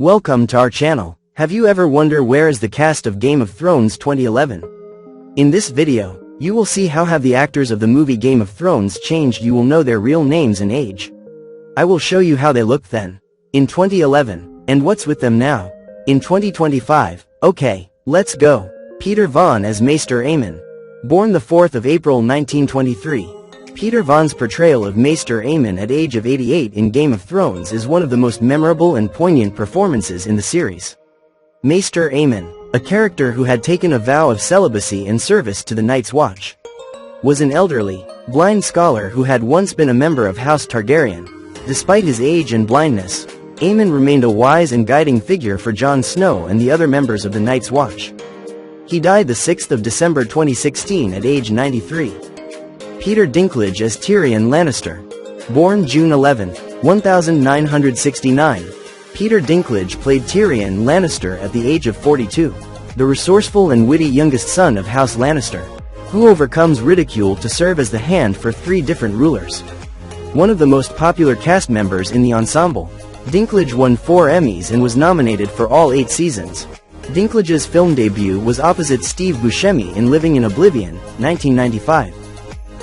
Welcome to our channel. Have you ever wondered where is the cast of Game of Thrones 2011? In this video, you will see how have the actors of the movie Game of Thrones changed. You will know their real names and age. I will show you how they looked then, in 2011, and what's with them now, in 2025. Okay, let's go. Peter Vaughan as Maester Aemon. Born the 4th of April 1923. Peter Vaughan's portrayal of Maester Aemon at age of 88 in Game of Thrones is one of the most memorable and poignant performances in the series. Maester Aemon, a character who had taken a vow of celibacy and service to the Night's Watch, was an elderly, blind scholar who had once been a member of House Targaryen. Despite his age and blindness, Aemon remained a wise and guiding figure for Jon Snow and the other members of the Night's Watch. He died the 6th of December 2016 at age 93. Peter Dinklage as Tyrion Lannister. Born June 11, 1969, Peter Dinklage played Tyrion Lannister at the age of 42, the resourceful and witty youngest son of House Lannister, who overcomes ridicule to serve as the hand for 3 different rulers. One of the most popular cast members in the ensemble, Dinklage won 4 Emmys and was nominated for all 8 seasons. Dinklage's film debut was opposite Steve Buscemi in Living in Oblivion, 1995.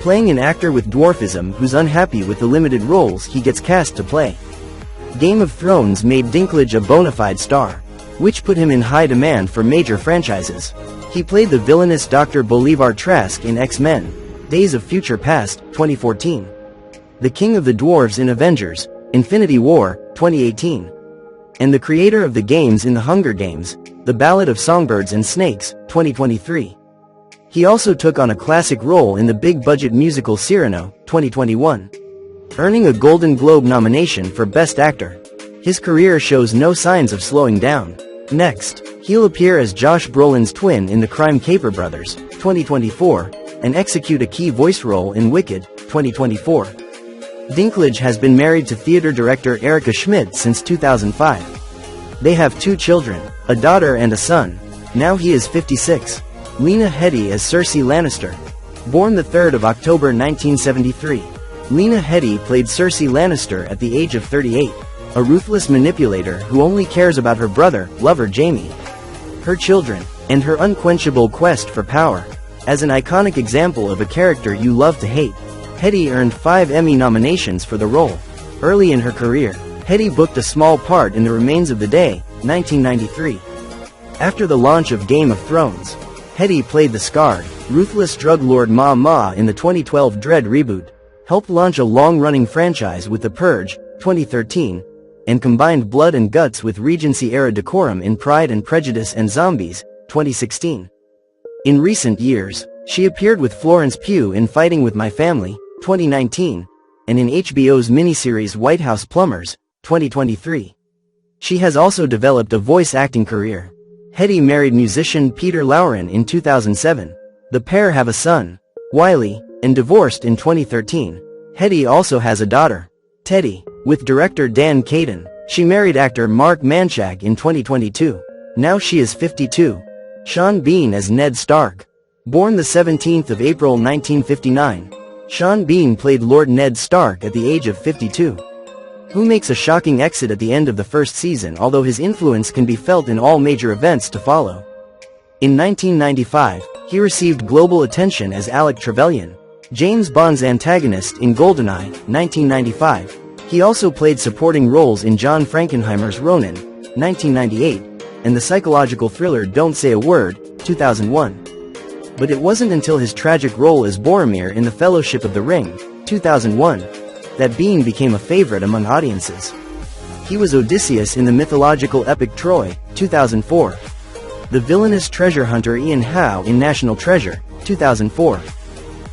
Playing an actor with dwarfism who's unhappy with the limited roles he gets cast to play. Game of Thrones made Dinklage a bona fide star, which put him in high demand for major franchises. He played the villainous Dr. Bolivar Trask in X-Men, Days of Future Past, 2014. The King of the Dwarves in Avengers, Infinity War, 2018. And the creator of the games in The Hunger Games, The Ballad of Songbirds and Snakes, 2023. He also took on a classic role in the big-budget musical Cyrano, 2021, earning a Golden Globe nomination for Best Actor. His career shows no signs of slowing down. Next, he'll appear as Josh Brolin's twin in The Crime Caper Brothers, 2024, and execute a key voice role in Wicked, 2024. Dinklage has been married to theater director Erica Schmidt since 2005. They have 2 children, a daughter and a son. Now he is 56. Lena Headey as Cersei Lannister. Born the 3rd of October 1973. Lena Headey played Cersei Lannister at the age of 38, a ruthless manipulator who only cares about her lover Jaime, her children, and her unquenchable quest for power. As an iconic example of a character you love to hate, Headey earned 5 Emmy nominations for the role. Early in her career, Headey booked a small part in The Remains of the Day, 1993. After the launch of Game of Thrones, Headey played the scarred, ruthless drug lord Ma in the 2012 Dredd reboot, helped launch a long-running franchise with The Purge, 2013, and combined blood and guts with Regency-era decorum in Pride and Prejudice and Zombies, 2016. In recent years, she appeared with Florence Pugh in Fighting with My Family, 2019, and in HBO's miniseries White House Plumbers, 2023. She has also developed a voice acting career. Headey married musician Peter Lowren in 2007. The pair have a son, Wiley, and divorced in 2013. Headey also has a daughter, Teddy. With director Dan Caden, she married actor Mark Manchak in 2022. Now she is 52. Sean Bean as Ned Stark. Born the 17th of April 1959, Sean Bean played Lord Ned Stark at the age of 52. Who makes a shocking exit at the end of the first season, although his influence can be felt in all major events to follow. In 1995, he received global attention as Alec Trevelyan, James Bond's antagonist in GoldenEye, 1995. He also played supporting roles in John Frankenheimer's Ronin, 1998, and the psychological thriller Don't Say a Word, 2001. But it wasn't until his tragic role as Boromir in The Fellowship of the Ring, 2001, that Bean became a favorite among audiences. He was Odysseus in the mythological epic Troy, 2004. The villainous treasure hunter Ian Howe in National Treasure, 2004.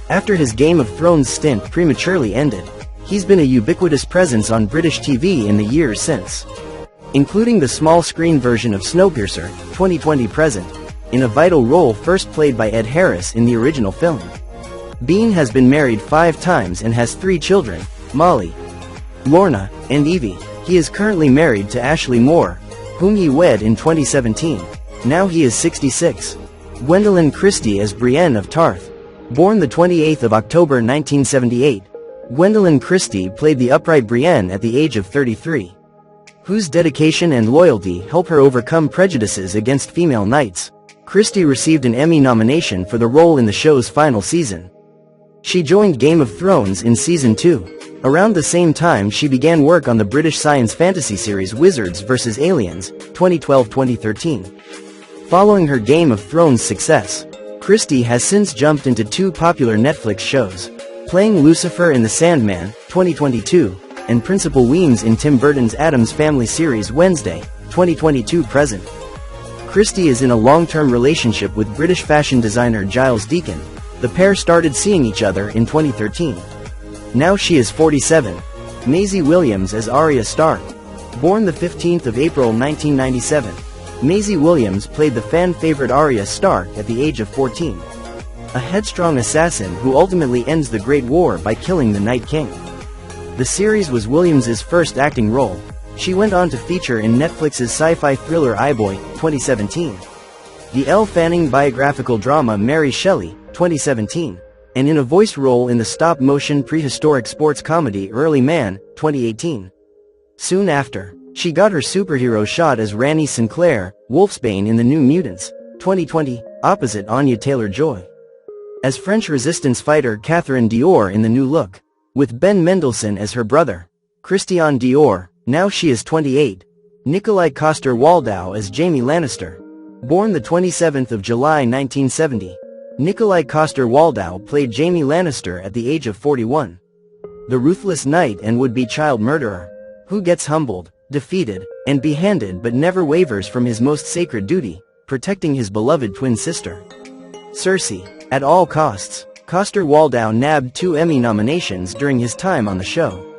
After his Game of Thrones stint prematurely ended, he's been a ubiquitous presence on British TV in the years since, including the small-screen version of Snowpiercer, 2020 present, in a vital role first played by Ed Harris in the original film. Bean has been married 5 times and has 3 children, Molly, Lorna, and Evie. He is currently married to Ashley Moore, whom he wed in 2017. Now he is 66. Gwendolyn Christie as Brienne of Tarth. Born the 28th of October 1978, Gwendolyn Christie played the upright Brienne at the age of 33. whose dedication and loyalty help her overcome prejudices against female knights. Christie received an Emmy nomination for the role in the show's final season. She joined Game of Thrones in Season 2. Around the same time she began work on the British science fantasy series Wizards vs. Aliens, 2012-2013. Following her Game of Thrones success, Christie has since jumped into two popular Netflix shows, playing Lucifer in The Sandman, 2022, and Principal Weems in Tim Burton's Addams Family series Wednesday, 2022 present. Christie is in a long-term relationship with British fashion designer Giles Deacon. The pair started seeing each other in 2013. Now she is 47. Maisie Williams as Arya Stark. Born the 15th of April 1997, Maisie Williams played the fan-favorite Arya Stark at the age of 14. A headstrong assassin who ultimately ends the Great War by killing the Night King. The series was Williams's first acting role. She went on to feature in Netflix's sci-fi thriller iBoy, 2017. The Elle Fanning biographical drama Mary Shelley, 2017. And in a voice role in the stop-motion prehistoric sports comedy Early Man, 2018. Soon after, she got her superhero shot as Rani Sinclair, Wolfsbane in The New Mutants, 2020, opposite Anya Taylor-Joy. As French resistance fighter Catherine Dior in The New Look, with Ben Mendelsohn as her brother, Christian Dior. Now she is 28. Nikolai Coster-Waldau as Jaime Lannister. Born the 27th of July 1970, Nikolai Coster-Waldau played Jaime Lannister at the age of 41. The ruthless knight and would-be child murderer, who gets humbled, defeated, and beheaded but never wavers from his most sacred duty, protecting his beloved twin sister, Cersei, at all costs. Coster-Waldau nabbed 2 Emmy nominations during his time on the show.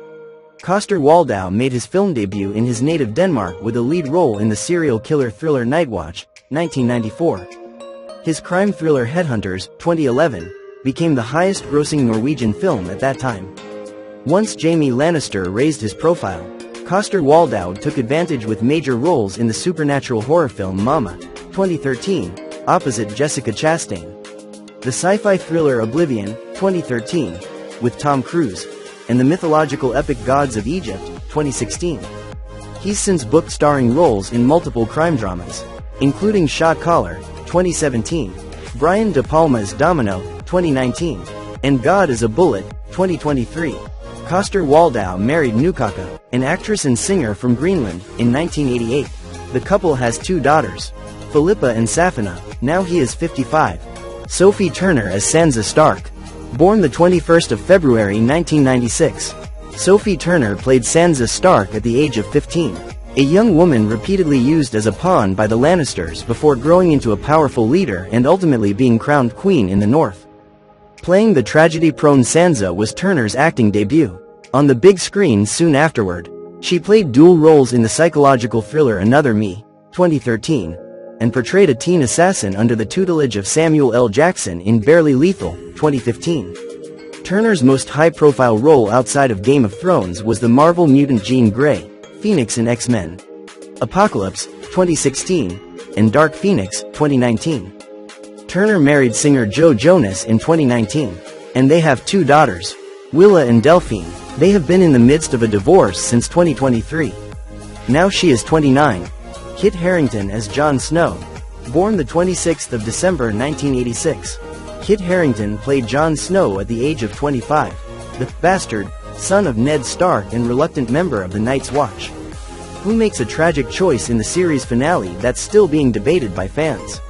Coster-Waldau made his film debut in his native Denmark with a lead role in the serial killer thriller Nightwatch, 1994. His crime thriller Headhunters, 2011, became the highest-grossing Norwegian film at that time. Once Jaime Lannister raised his profile, Coster-Waldau took advantage with major roles in the supernatural horror film Mama, 2013, opposite Jessica Chastain. The sci-fi thriller Oblivion, 2013, with Tom Cruise, and the mythological epic Gods of Egypt, 2016. He's since booked starring roles in multiple crime dramas, including Shot Caller, 2017, Brian De Palma's Domino, 2019, and God is a Bullet, 2023. Coster-Waldau married Nukaka, an actress and singer from Greenland, in 1988. The couple has 2 daughters, Philippa and Safina. Now he is 55. Sophie Turner as Sansa Stark. Born the 21st of February 1996, Sophie Turner played Sansa Stark at the age of 15, a young woman repeatedly used as a pawn by the Lannisters before growing into a powerful leader and ultimately being crowned queen in the North. Playing the tragedy-prone Sansa was Turner's acting debut. On the big screen soon afterward, she played dual roles in the psychological thriller Another Me, 2013, and portrayed a teen assassin under the tutelage of Samuel L. Jackson in Barely Lethal, 2015. Turner's most high-profile role outside of Game of Thrones was the Marvel mutant Jean Grey, Phoenix in X-Men Apocalypse, 2016, and Dark Phoenix, 2019. Turner married singer Joe Jonas in 2019, and they have 2 daughters, Willa and Delphine. They have been in the midst of a divorce since 2023. Now she is 29. Kit Harington as Jon Snow. Born the 26th of December 1986, Kit Harington played Jon Snow at the age of 25, the bastard son of Ned Stark and reluctant member of the Night's Watch, who makes a tragic choice in the series finale that's still being debated by fans.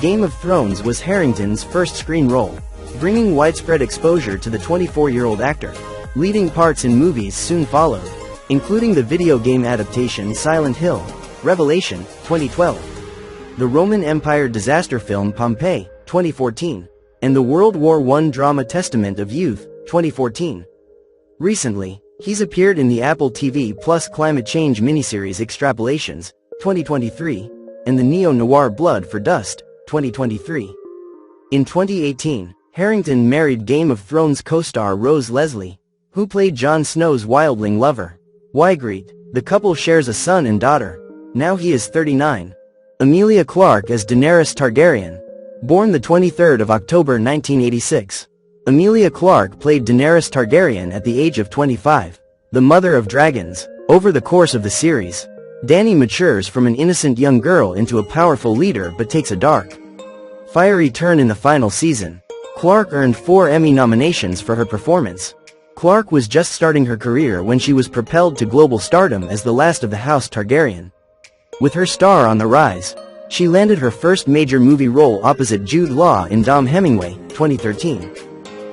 Game of Thrones was Harington's first screen role, bringing widespread exposure to the 24-year-old actor. Leading parts in movies soon followed, including the video game adaptation Silent Hill, Revelation, 2012, the Roman Empire disaster film Pompeii, 2014, and the World War I drama Testament of Youth, 2014. Recently, he's appeared in the Apple TV Plus climate change miniseries Extrapolations, 2023, and the neo-noir Blood for Dust, 2023. In 2018, Harington married Game of Thrones co-star Rose Leslie, who played Jon Snow's wildling lover, Ygritte. The couple shares a son and daughter. Now he is 39. Emilia Clarke as Daenerys Targaryen. Born the 23rd of October 1986, Emilia Clarke played Daenerys Targaryen at the age of 25, the Mother of Dragons, Over the course of the series, Dany matures from an innocent young girl into a powerful leader but takes a dark, fiery turn in the final season. Clarke earned 4 Emmy nominations for her performance. Clarke was just starting her career when she was propelled to global stardom as the last of the House Targaryen. With her star on the rise, she landed her first major movie role opposite Jude Law in Dom Hemingway, 2013.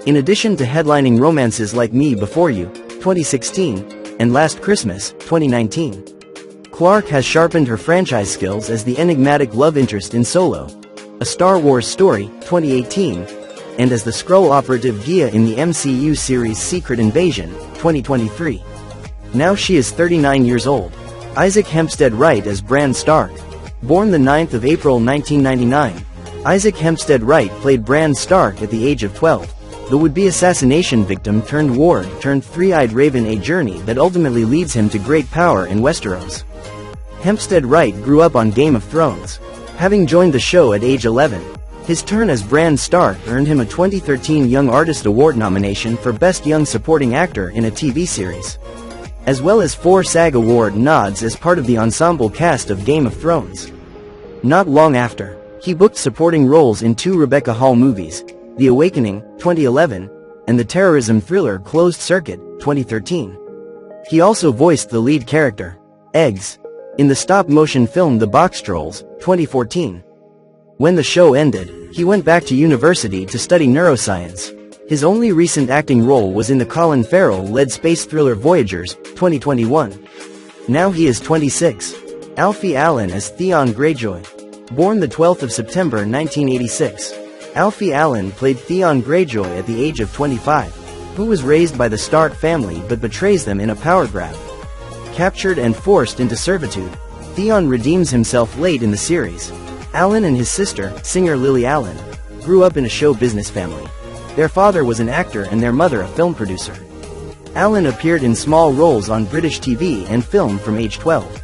In addition to headlining romances like Me Before You, 2016, and Last Christmas, 2019. Clarke has sharpened her franchise skills as the enigmatic love interest in Solo, A Star Wars Story, 2018, and as the Skrull operative Gia in the MCU series Secret Invasion, 2023. Now she is 39 years old. Isaac Hempstead Wright as Bran Stark. Born the 9th of April 1999, Isaac Hempstead Wright played Bran Stark at the age of 12. The would-be assassination victim turned ward turned three-eyed raven, a journey that ultimately leads him to great power in Westeros. Hempstead Wright grew up on Game of Thrones. Having joined the show at age 11, his turn as Bran Stark earned him a 2013 Young Artist Award nomination for Best Young Supporting Actor in a TV Series, as well as 4 SAG Award nods as part of the ensemble cast of Game of Thrones. Not long after, he booked supporting roles in 2 Rebecca Hall movies, The Awakening, 2011, and the terrorism thriller Closed Circuit, 2013. He also voiced the lead character, Eggs, in the stop-motion film The Box Trolls, 2014. When the show ended, he went back to university to study neuroscience. His only recent acting role was in the Colin Farrell-led space thriller Voyagers, 2021. Now he is 26. Alfie Allen as Theon Greyjoy. Born the 12th of September 1986. Alfie Allen played Theon Greyjoy at the age of 25, who was raised by the Stark family but betrays them in a power grab. Captured and forced into servitude, Theon redeems himself late in the series. Allen and his sister, singer Lily Allen, grew up in a show business family. Their father was an actor and their mother a film producer. Allen appeared in small roles on British TV and film from age 12.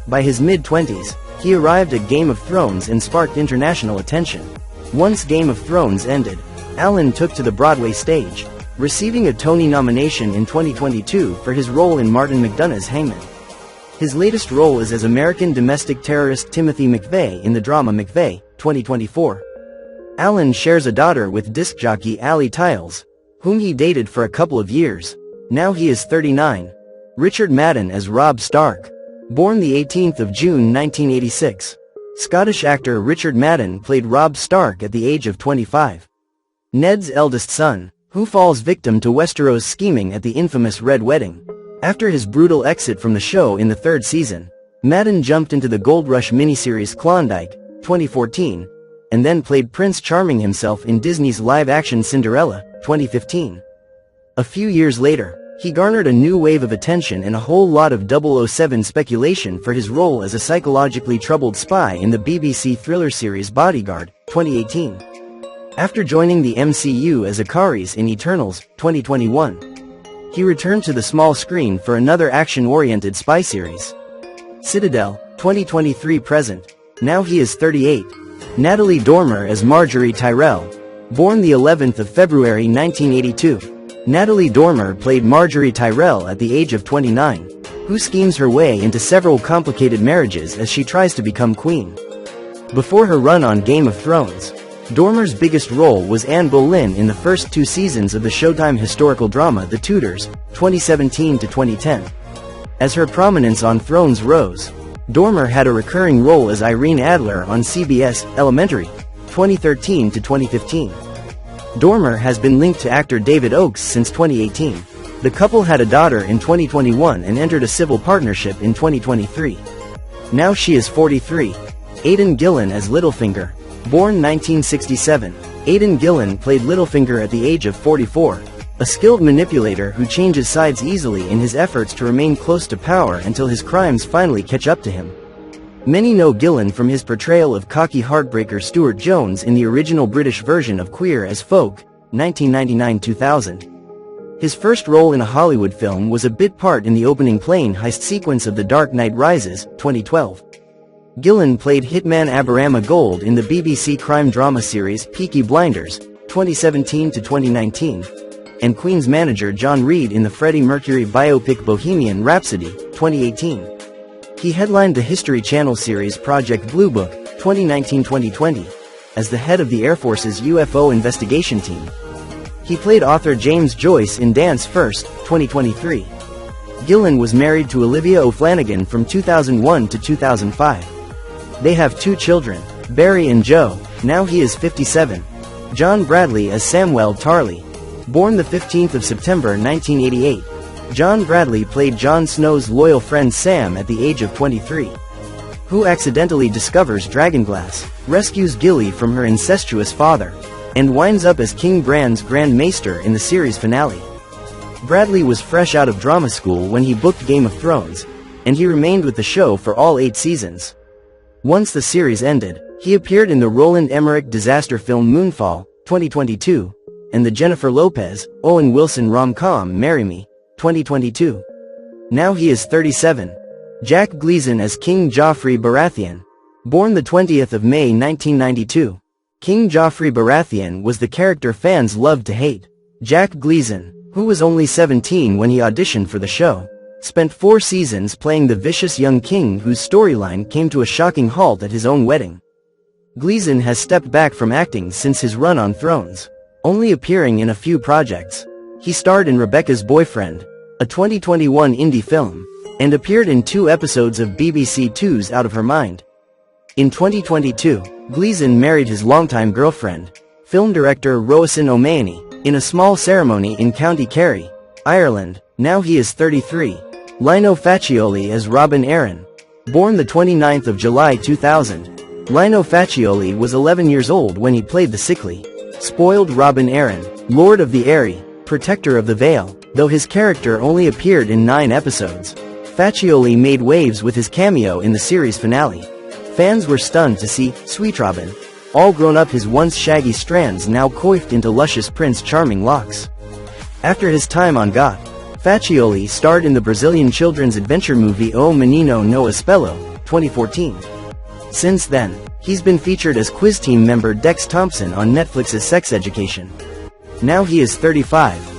By his mid-20s, he arrived at Game of Thrones and sparked international attention. Once Game of Thrones ended, Allen took to the Broadway stage, receiving a Tony nomination in 2022 for his role in Martin McDonagh's Hangman. His latest role is as American domestic terrorist Timothy McVeigh in the drama McVeigh, 2024. Allen shares a daughter with disc jockey Ali Tiles, whom he dated for a couple of years. Now he is 39. Richard Madden as Robb Stark. Born the 18th of June 1986. Scottish actor Richard Madden played Robb Stark at the age of 25. Ned's eldest son, who falls victim to Westeros scheming at the infamous Red Wedding. After his brutal exit from the show in the 3rd season, Madden jumped into the Gold Rush miniseries Klondike, 2014, and then played Prince Charming himself in Disney's live-action Cinderella, 2015. A few years later, he garnered a new wave of attention and a whole lot of 007 speculation for his role as a psychologically troubled spy in the BBC thriller series Bodyguard, 2018. After joining the MCU as Akaris in Eternals, 2021, he returned to the small screen for another action-oriented spy series, Citadel, 2023 present. Now he is 38. Natalie Dormer as Margaery Tyrell. Born the 11th of February 1982. Natalie Dormer played Margaery Tyrell at the age of 29, who schemes her way into several complicated marriages as she tries to become queen. Before her run on Game of Thrones, Dormer's biggest role was Anne Boleyn in the first 2 seasons of the Showtime historical drama The Tudors, 2017 to 2010. As her prominence on Thrones rose, Dormer had a recurring role as Irene Adler on CBS Elementary, 2013 to 2015. Dormer has been linked to actor David Oakes since 2018. The couple had a daughter in 2021 and entered a civil partnership in 2023. Now she is 43. Aidan Gillen as Littlefinger. Born 1967, Aidan Gillen played Littlefinger at the age of 44, a skilled manipulator who changes sides easily in his efforts to remain close to power until his crimes finally catch up to him. Many know Gillen from his portrayal of cocky heartbreaker Stuart Jones in the original British version of Queer as Folk, 1999-2000. His first role in a Hollywood film was a bit part in the opening plane heist sequence of The Dark Knight Rises, 2012. Gillen played hitman Aberama Gold in the BBC crime drama series Peaky Blinders, 2017 to 2019. and Queen's manager John Reid in the Freddie Mercury biopic Bohemian Rhapsody, 2018. He headlined the History Channel series Project Blue Book, 2019-2020, as the head of the Air Force's UFO investigation team. He played author James Joyce in Dance First, 2023. Gillen was married to Olivia O'Flanagan from 2001 to 2005. They have 2 children, Barry and Joe. Now he is 57. John Bradley as Samwell Tarly. Born the 15th of September 1988. John Bradley played Jon Snow's loyal friend Sam at the age of 23. Who accidentally discovers dragonglass, rescues Gilly from her incestuous father, and winds up as King Bran's Grand Maester in the series finale. Bradley was fresh out of drama school when he booked Game of Thrones, and he remained with the show for all 8 seasons. Once the series ended, he appeared in the Roland Emmerich disaster film Moonfall, 2022, and the Jennifer Lopez, Owen Wilson rom-com Marry Me, 2022. Now he is 37. Jack Gleeson as King Joffrey Baratheon. Born the 20th of May 1992. King Joffrey Baratheon was the character fans loved to hate. Jack Gleeson, who was only 17 when he auditioned for the show, spent 4 seasons playing the vicious young king whose storyline came to a shocking halt at his own wedding. Gleeson has stepped back from acting since his run on Thrones, only appearing in a few projects. He starred in Rebecca's Boyfriend, a 2021 indie film, and appeared in 2 episodes of BBC Two's Out of Her Mind. In 2022, Gleeson married his longtime girlfriend, film director Roisin O'Mahony, in a small ceremony in County Kerry, Ireland. Now he is 33. Lino Faccioli as Robin Arryn. Born the 29th of July 2000, Lino Faccioli was 11 years old when he played the sickly, spoiled Robin Arryn, Lord of the Eyrie, Protector of the Vale. Though his character only appeared in 9 episodes, Faccioli made waves with his cameo in the series finale. Fans were stunned to see Sweet Robin, all grown up, his once shaggy strands now coiffed into luscious Prince Charming locks. After his time on GOT, Faccioli starred in the Brazilian children's adventure movie O Menino no Espelho, 2014. Since then, he's been featured as quiz team member Dex Thompson on Netflix's Sex Education. Now he is 35.